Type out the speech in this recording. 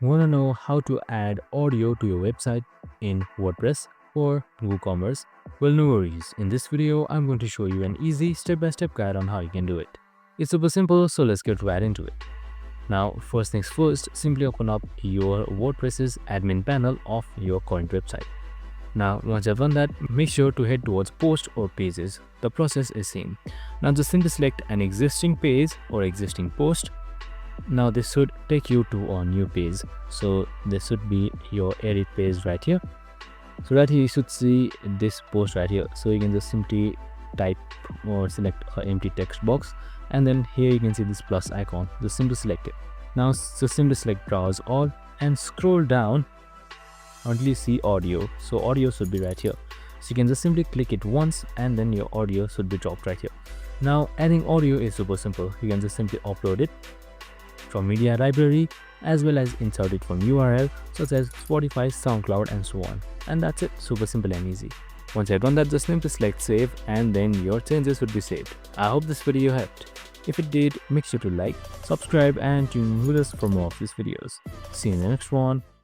Want to know how to add audio to your website in WordPress or WooCommerce? Well, no worries. In this video, I'm going to show you an easy step-by-step guide on how you can do it. It's super simple, so let's get right into it. Now, first things first, simply open up your WordPress's admin panel of your current website. Now, once you've done that, make sure to head towards post or pages. The process is same. Now, just simply select an existing page or existing post. Now this should take you to a new page, so this should be your edit page right here. So right here you should see this post right here, so you can just simply type or select an empty text box, and then here you can see this plus icon. Just simply select it. Now just simply select browse all and scroll down until you see audio. So audio should be right here, so you can just simply click it once and then your audio should be dropped right here. Now adding audio is super simple. You can just simply upload it from media library, as well as insert it from URL such as Spotify, SoundCloud, and so on. And that's it, super simple and easy. Once you've done that, just simply select save and then your changes would be saved. I hope this video helped. If it did, make sure to like, subscribe, and tune in with us for more of these videos. See you in the next one.